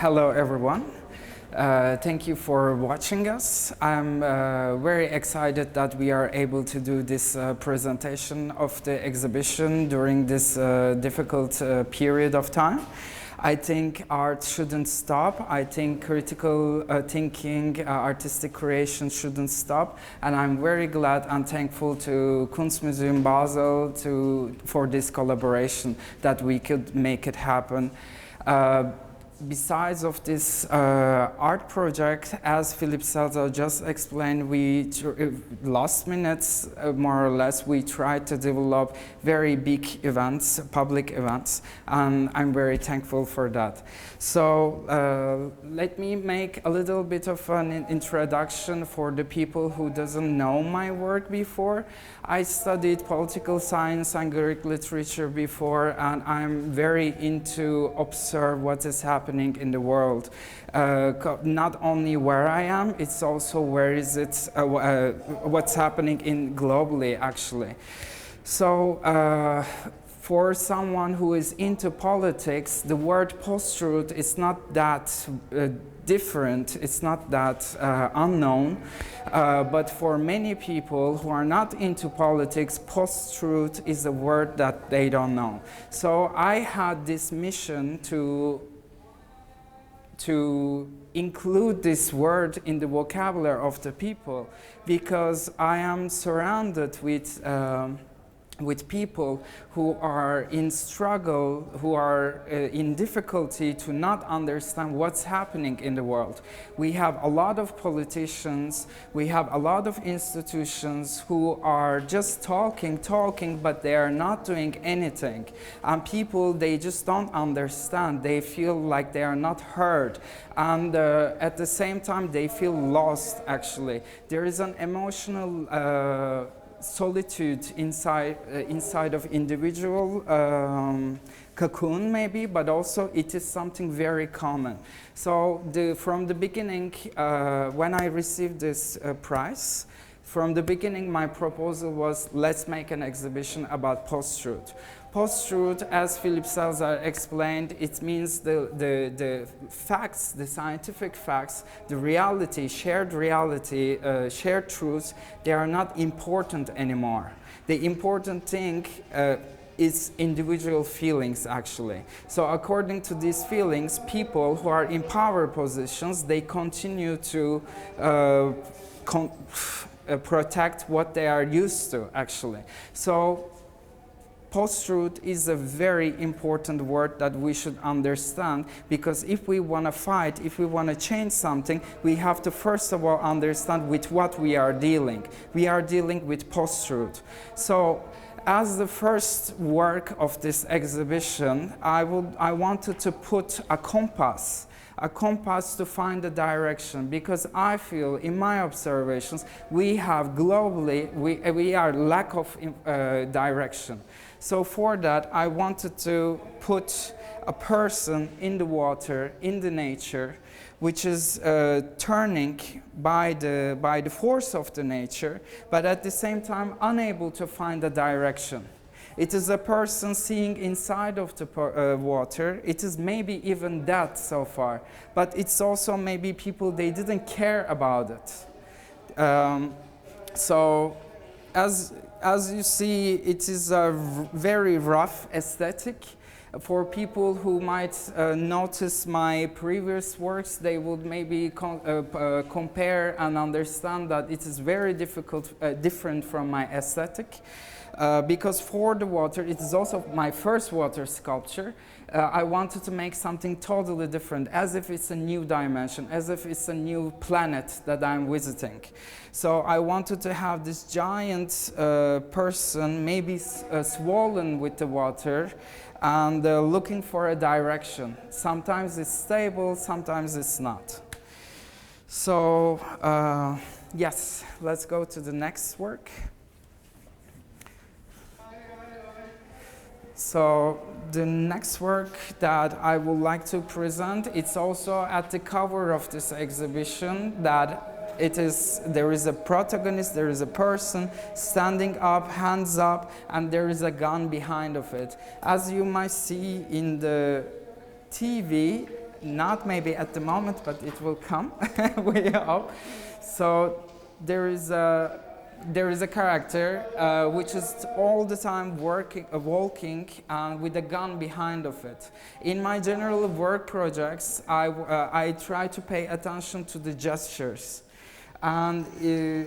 Hello everyone. Thank you for watching us. I'm very excited that we are able to do this presentation of the exhibition during this difficult period of time. I think art shouldn't stop. I think critical thinking, artistic creation shouldn't stop. And I'm very glad and thankful to Kunstmuseum Basel for this collaboration that we could make it happen. Besides of this art project, as Philip Salza just explained, we last minutes, more or less, we tried to develop very big events, public events, and I'm very thankful for that. So let me make a little bit of an introduction for the people who doesn't know my work before. I studied political science and Greek literature before, and I'm very into observe what is happening in the world. Not only where I am, it's also where is it, what's happening globally, actually. So for someone who is into politics, the word post-truth is not that different, it's not that unknown, but for many people who are not into politics, post-truth is a word that they don't know. So I had this mission to include this word in the vocabulary of the people, because I am surrounded with people who are in struggle, who are in difficulty to not understand what's happening in the world. We have a lot of politicians, we have a lot of institutions who are just talking, but they are not doing anything. And people, they just don't understand. They feel like they are not heard. And at the same time, they feel lost, actually. There is an emotional solitude inside of individual cocoon maybe, but also it is something very common. So from the beginning, when I received this prize, from the beginning my proposal was, let's make an exhibition about post-truth. Post-truth, as Philip Salza explained, it means the facts, the scientific facts, the reality, shared truths, they are not important anymore. The important thing is individual feelings, actually. So according to these feelings, people who are in power positions, they continue to protect what they are used to, actually. So post-truth is a very important word that we should understand, because if we want to fight, if we want to change something, we have to first of all understand with what we are dealing. We are dealing with post-truth. So as the first work of this exhibition, I wanted to put a compass to find a direction, because I feel in my observations we have globally, we are lack of direction. So for that I wanted to put a person in the water, in the nature, which is turning by the force of the nature, but at the same time unable to find a direction. It is a person seeing inside of the water. It is maybe even that so far, but it's also maybe people, they didn't care about it. So as you see, it is a very rough aesthetic. For people who might notice my previous works, they would maybe compare and understand that it is very different from my aesthetic. Because for the water, it is also my first water sculpture. I wanted to make something totally different, as if it's a new dimension, as if it's a new planet that I'm visiting. So I wanted to have this giant person, maybe swollen with the water, and looking for a direction. Sometimes it's stable, sometimes it's not. So yes, let's go to the next work. So the next work that I would like to present, it's also at the cover of this exhibition, that there is a protagonist, there is a person standing up, hands up, and there is a gun behind of it. As you might see in the TV, not maybe at the moment, but it will come, we hope. So there is a character which is all the time walking with a gun behind of it. In my general work projects, I try to pay attention to the gestures. And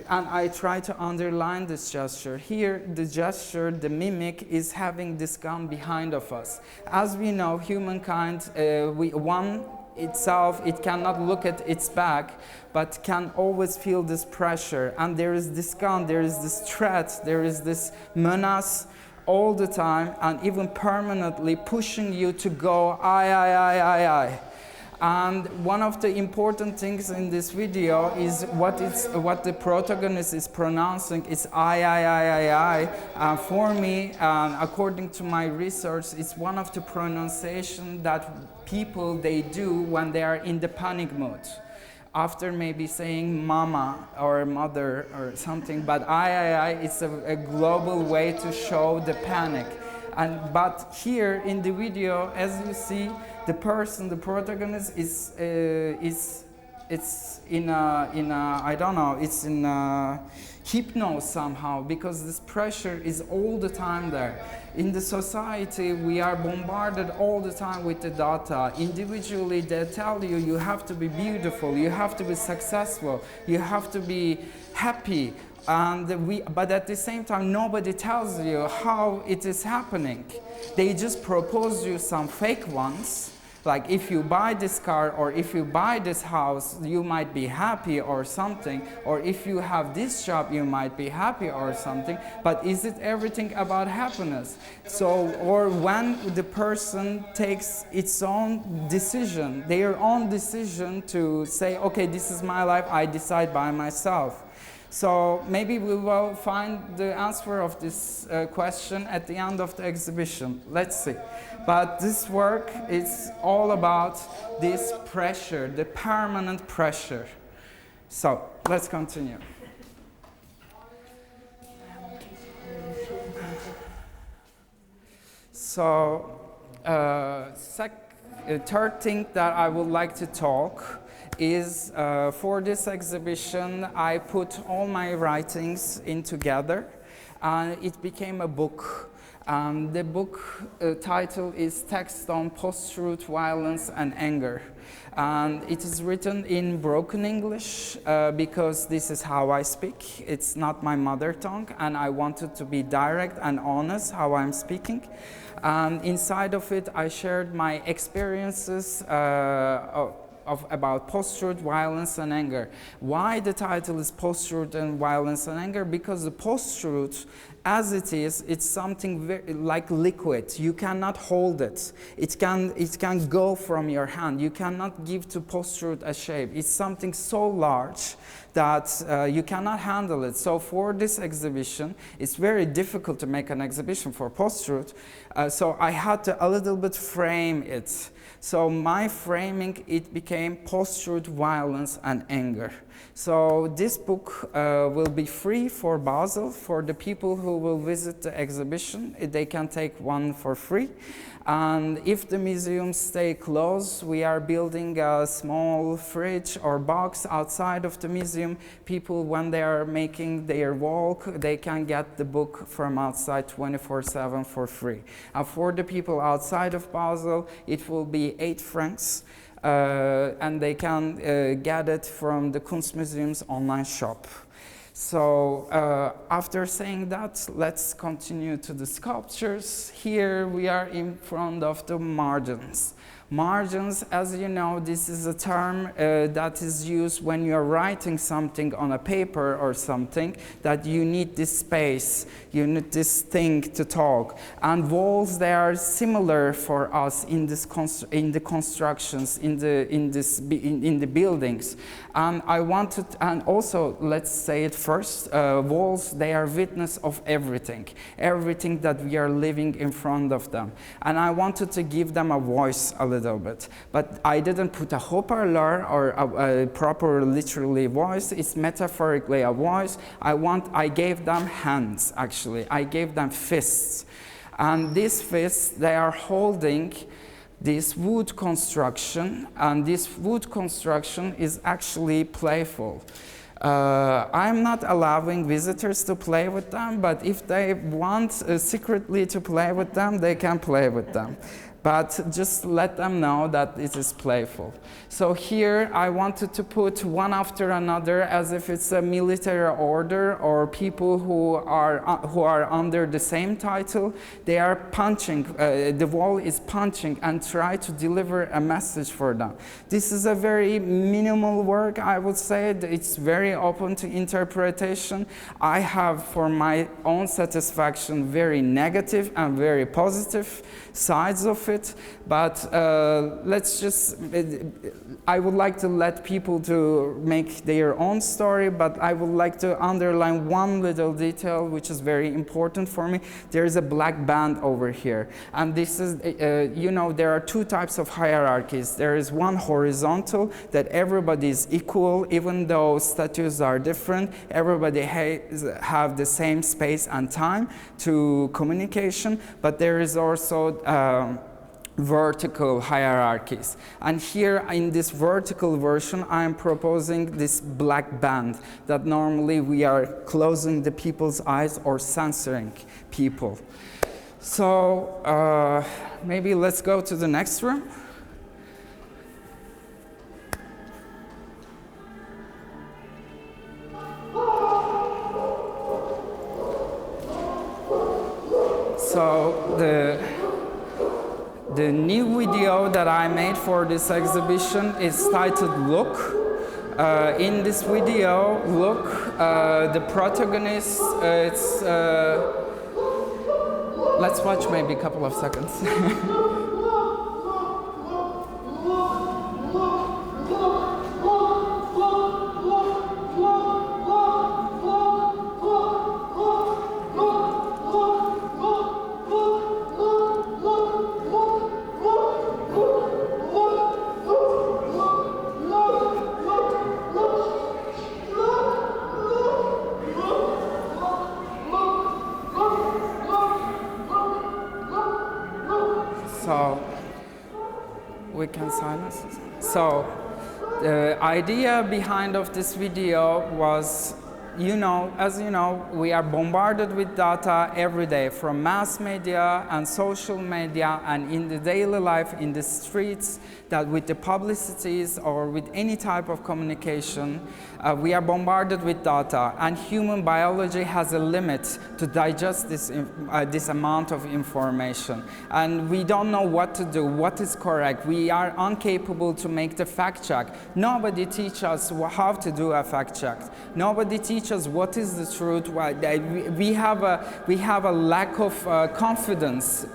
I try to underline this gesture. Here, the gesture, the mimic, is having this gun behind of us. As we know, humankind, one itself, it cannot look at its back, but can always feel this pressure. And there is this gun, there is this threat, there is this menace all the time, and even permanently pushing you to go, I. And one of the important things in this video is what the protagonist is pronouncing is I. For me, according to my research, it's one of the pronunciation that people, they do when they are in the panic mode. After maybe saying mama or mother or something, but I, it's a global way to show the panic. But here in the video, as you see, the person, the protagonist is in a I don't know, it's in a hypnosis somehow, because this pressure is all the time there. In the society, we are bombarded all the time with the data. Individually, they tell you, you have to be beautiful, you have to be successful, you have to be happy. But at the same time, nobody tells you how it is happening. They just propose you some fake ones, like if you buy this car or if you buy this house, you might be happy or something, or if you have this job, you might be happy or something. But is it everything about happiness? So, or when the person takes its own decision, their own decision to say, okay, this is my life, I decide by myself. So maybe we will find the answer of this question at the end of the exhibition. Let's see. But this work is all about this pressure, the permanent pressure. So let's continue. So third thing that I would like to talk is for this exhibition, I put all my writings in together, and it became a book. The book title is Text on Post-Truth, Violence and Anger. And it is written in broken English because this is how I speak. It's not my mother tongue, and I wanted to be direct and honest how I'm speaking. And inside of it, I shared my experiences about post-truth, violence and anger. Why the title is Post-Truth and Violence and Anger? Because the post-truth, as it is, it's something very, like liquid. You cannot hold it. It can go from your hand. You cannot give to post-truth a shape. It's something so large that you cannot handle it. So for this exhibition, it's very difficult to make an exhibition for post-truth. So I had to a little bit frame it. So my framing, it became Post-Truth, Violence and Anger. So this book will be free for Basel. For the people who will visit the exhibition, they can take one for free. And if the museums stay closed, we are building a small fridge or box outside of the museum. People, when they are making their walk, they can get the book from outside 24/7 for free. And for the people outside of Basel, it will be 8 francs. And they can get it from the Kunstmuseum's online shop. So after saying that, let's continue to the sculptures. Here we are in front of the margins. Margins, as you know, this is a term that is used when you're writing something on a paper or something, that you need this space, you need this thing to talk. And walls, they are similar for us in this in the constructions, in the buildings. And I wanted, and also let's say it first, walls, they are witness of everything that we are living in front of them. And I wanted to give them a voice a little bit, but I didn't put a haut-parleur or a proper literally voice. It's metaphorically a voice. I gave them hands, actually. I gave them fists. And these fists, they are holding this wood construction, and this wood construction is actually playful. I'm not allowing visitors to play with them, but if they want secretly to play with them, they can play with them. But just let them know that it is playful. So here I wanted to put one after another as if it's a military order or people who are under the same title. They are punching, the wall is punching and try to deliver a message for them. This is a very minimal work, I would say. It's very open to interpretation. I have, for my own satisfaction, very negative and very positive sides of it, but I would like to let people to make their own story, but I would like to underline one little detail which is very important for me. There is a black band over here, and this is, you know, there are two types of hierarchies. There is one horizontal, that everybody is equal, even though statues are different, everybody have the same space and time to communication, but there is also vertical hierarchies. And here in this vertical version, I am proposing this black band that normally we are closing the people's eyes or censoring people. So maybe let's go to the next room. So the new video that I made for this exhibition is titled Look. In this video, Look, the protagonist, let's watch maybe a couple of seconds. So we can silence it. So the idea behind of this video was, as you know, we are bombarded with data every day from mass media and social media and in the daily life in the streets, that with the publicities or with any type of communication, we are bombarded with data, and human biology has a limit to digest this amount of information. And we don't know what to do, what is correct. We are incapable to make the fact check. Nobody teaches us how to do a fact check. Nobody teaches us what is the truth. We have a lack of confidence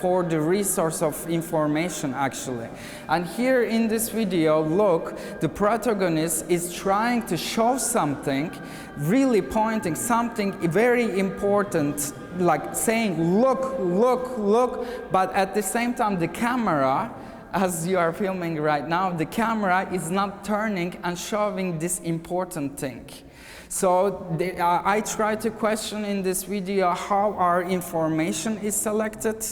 for the resource of information, actually. And here in this video, look, the protagonist is trying to show something, really pointing something very important, like saying, look, look, look, but at the same time, the camera, as you are filming right now, the camera is not turning and showing this important thing. So I try to question in this video how our information is selected,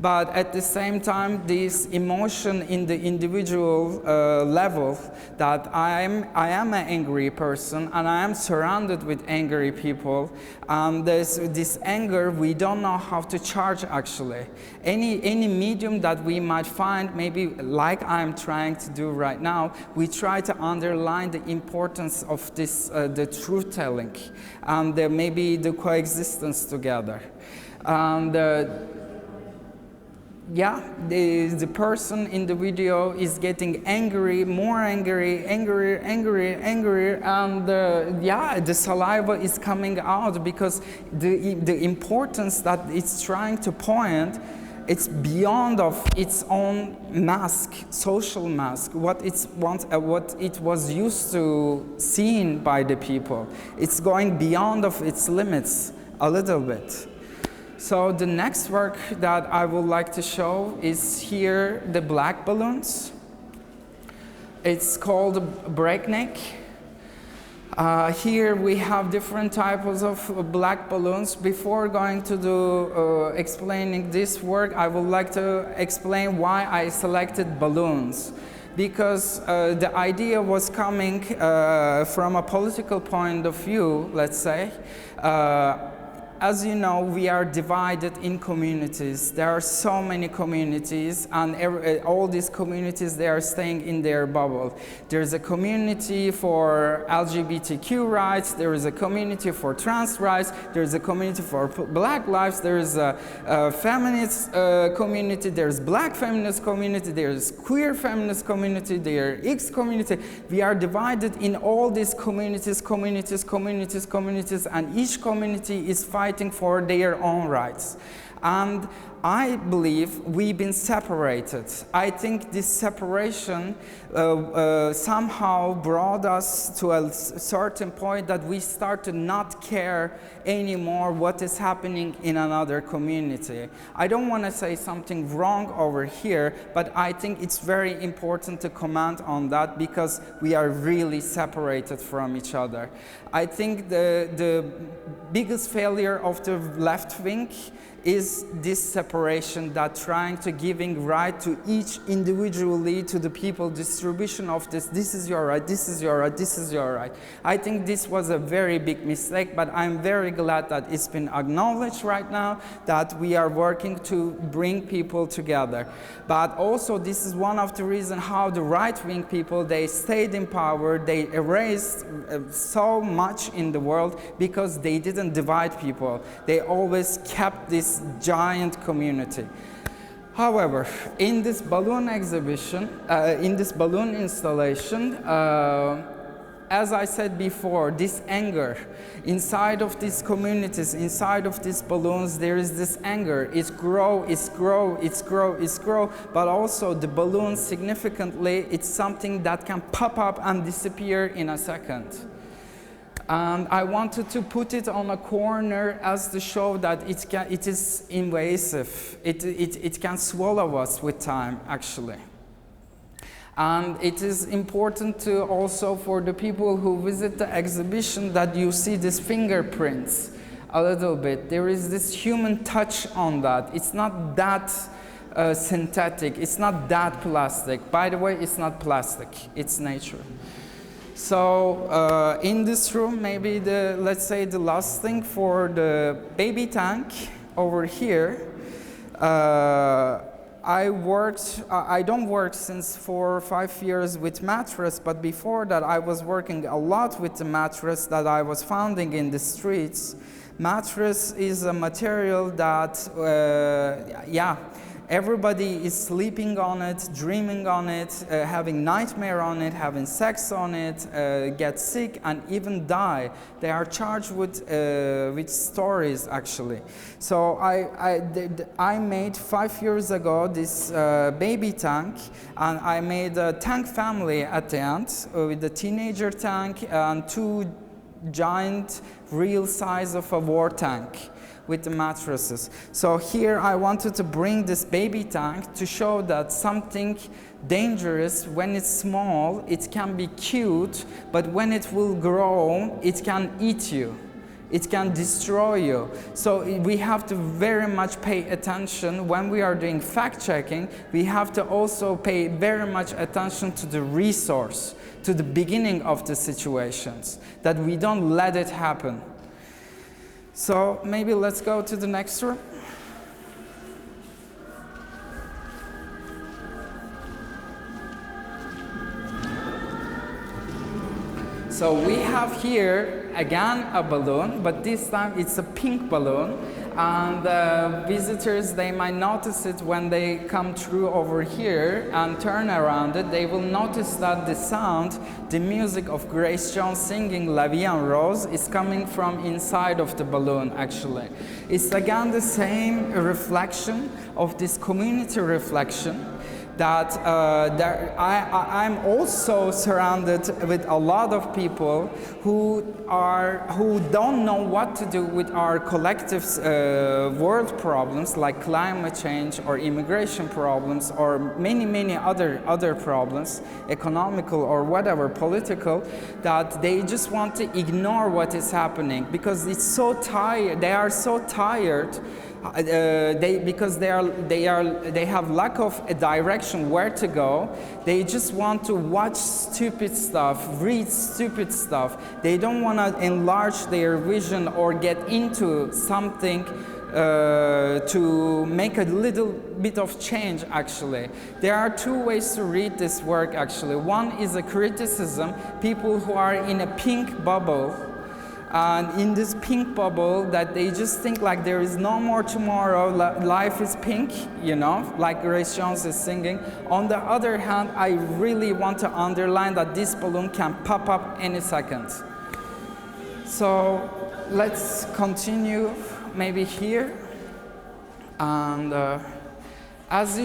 but at the same time, this emotion in the individual level, that I am an angry person and I am surrounded with angry people, and this anger, we don't know how to charge actually. Any medium that we might find, maybe like I'm trying to do right now, we try to underline the importance of this, the truth-telling, and maybe the coexistence together. And yeah, the person in the video is getting angry, more angry, angrier, and yeah, the saliva is coming out because the importance that it's trying to point, it's beyond of its own mask, social mask, what it was used to seeing by the people. It's going beyond of its limits a little bit. So the next work that I would like to show is here, the black balloons. It's called Breakneck. Here we have different types of black balloons. Before going to do explaining this work, I would like to explain why I selected balloons. Because the idea was coming from a political point of view, let's say. As you know, we are divided in communities. There are so many communities, and all these communities, they are staying in their bubble. There's a community for LGBTQ rights, there is a community for trans rights, there's a community for black lives, there's a feminist community, there's black feminist community, there's queer feminist community, there's X community. We are divided in all these communities, and each community is fighting for their own rights. And I believe we've been separated. I think this separation somehow brought us to a certain point that we start to not care anymore what is happening in another community. I don't want to say something wrong over here, but I think it's very important to comment on that because we are really separated from each other. I think the biggest failure of the left wing is this separation, that trying to giving right to each individually to the people, distribution of this is your right, this is your right, this is your right. I think this was a very big mistake, but I'm very glad that it's been acknowledged right now, that we are working to bring people together. But also this is one of the reasons how the right-wing people, they stayed in power, they erased so much in the world because they didn't divide people. They always kept this giant community. However, in this balloon exhibition, in this balloon installation, as I said before, this anger inside of these communities, inside of these balloons, there is this anger. It's grow, but also the balloon significantly, it's something that can pop up and disappear in a second. And I wanted to put it on a corner as to show that it is invasive. It can swallow us with time, actually. And it is important to also for the people who visit the exhibition that you see these fingerprints a little bit. There is this human touch on that. It's not that synthetic. It's not that plastic. By the way, it's not plastic. It's nature. So in this room, maybe let's say the last thing for the baby tank over here. I don't work since 4 or 5 years with mattress, but before that I was working a lot with the mattress that I was finding in the streets. Mattress is a material that, everybody is sleeping on it, dreaming on it, having nightmare on it, having sex on it, get sick and even die. They are charged with stories, actually. So I made 5 years ago this baby tank, and I made a tank family at the end with the teenager tank and 2 giant real size of a war tank with the mattresses. So here I wanted to bring this baby tank to show that something dangerous, when it's small, it can be cute, but when it will grow, it can eat you. It can destroy you. So we have to very much pay attention when we are doing fact-checking. We have to also pay very much attention to the resource, to the beginning of the situations, that we don't let it happen. So maybe let's go to the next room. So we have here again a balloon, but this time it's a pink balloon, and visitors, they might notice it when they come through over here and turn around it. They will notice that the sound, the music of Grace Jones singing La Vie en Rose is coming from inside of the balloon, actually. It's again the same reflection of this community reflection. that I'm also surrounded with a lot of people who don't know what to do with our collective world problems like climate change or immigration problems or many other problems, economical or whatever, political, that they just want to ignore what is happening because it's so tired. They are so tired. Because they have lack of a direction where to go. They just want to watch stupid stuff, read stupid stuff. They don't want to enlarge their vision or get into something to make a little bit of change. Actually, there are two ways to read this work. Actually, one is a criticism. People who are in a pink bubble. And in this pink bubble that they just think like there is no more tomorrow, life is pink, you know, like Grace Jones is singing. On the other hand, I really want to underline that this balloon can pop up any second. So let's continue maybe here. And as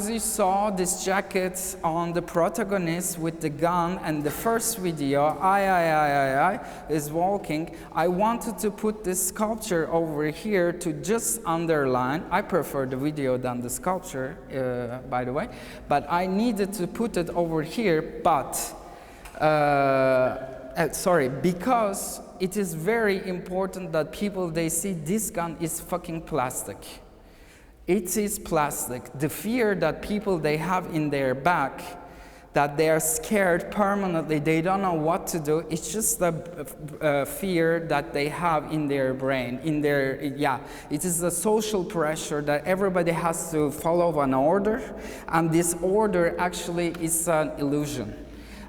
you saw this jacket on the protagonist with the gun and the first video, I is walking, I wanted to put this sculpture over here to just underline. I prefer the video than the sculpture, by the way, but I needed to put it over here, but, because it is very important that people, they see this gun is fucking plastic. It is plastic. The fear that people they have in their back, that they are scared permanently, they don't know what to do. It's just the fear that they have in their brain, it is the social pressure that everybody has to follow an order, and this order actually is an illusion.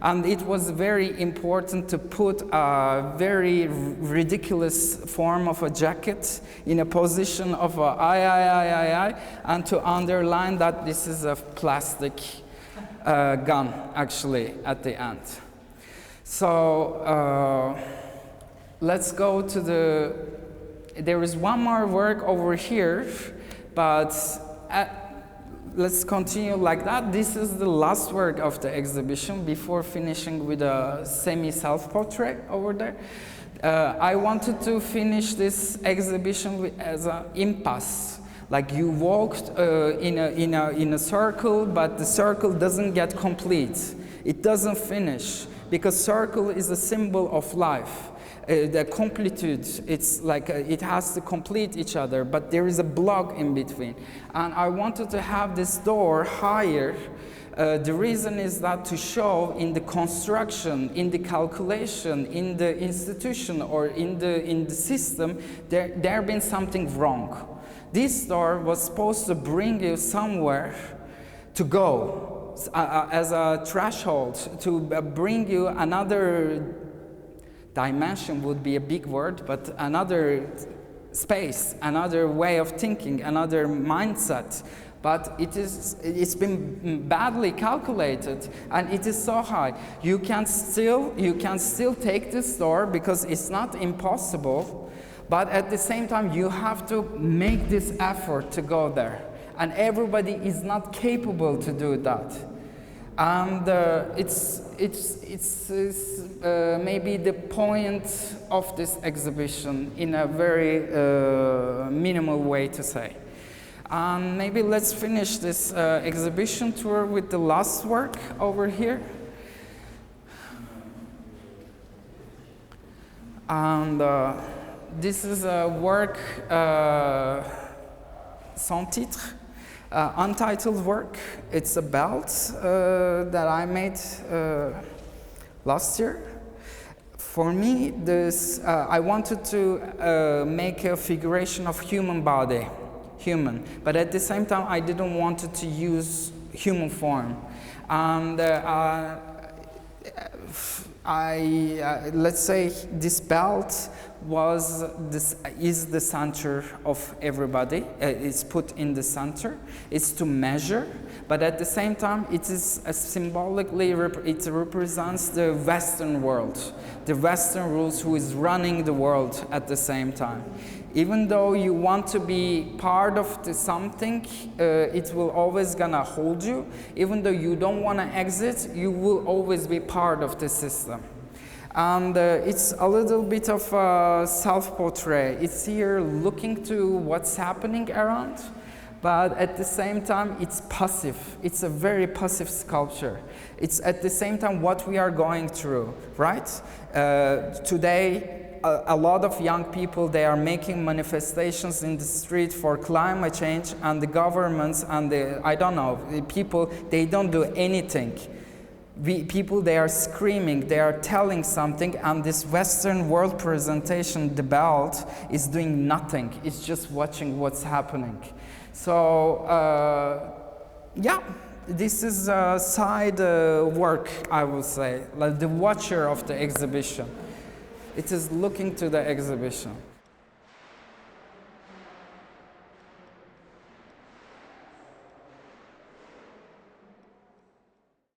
And it was very important to put a very ridiculous form of a jacket in a position of a and to underline that this is a plastic gun, actually, at the end. So let's go to there is one more work over here, but let's continue like that. This is the last work of the exhibition before finishing with a semi-self-portrait over there. I wanted to finish this exhibition as an impasse. Like you walked in a circle, but the circle doesn't get complete. It doesn't finish because circle is a symbol of life. The completude, it's like it has to complete each other, but there is a block in between. And I wanted to have this door higher. The reason is that to show in the construction, in the calculation, in the institution, or in the system, there been something wrong. This door was supposed to bring you somewhere to go, as a threshold, to bring you another dimension would be a big word, but another space, another way of thinking, another mindset. But it's been badly calculated, and it is so high. You can still take this door because it's not impossible, but at the same time you have to make this effort to go there, and everybody is not capable to do that. And it's maybe the point of this exhibition in a very minimal way to say. Maybe let's finish this exhibition tour with the last work over here. And this is a work sans titre. Untitled work. It's a belt that I made last year. For me, I wanted to make a figuration of human body, but at the same time I didn't want to use human form. And let's say this belt is the center of everybody. It's put in the center. It's to measure, but at the same time, it is symbolically it represents the Western world, the Western rules who is running the world at the same time. Even though you want to be part of something, it will always gonna hold you. Even though you don't want to exit, you will always be part of the system. And it's a little bit of a self-portrait. It's here looking to what's happening around, but at the same time, it's passive. It's a very passive sculpture. It's at the same time what we are going through, right? Today, a lot of young people, they are making manifestations in the street for climate change, and the governments and the people, they don't do anything. People, they are screaming, they are telling something, and this Western world presentation, the belt, is doing nothing. It's just watching what's happening. So, yeah, this is a side work, I would say, like the watcher of the exhibition. It is looking to the exhibition.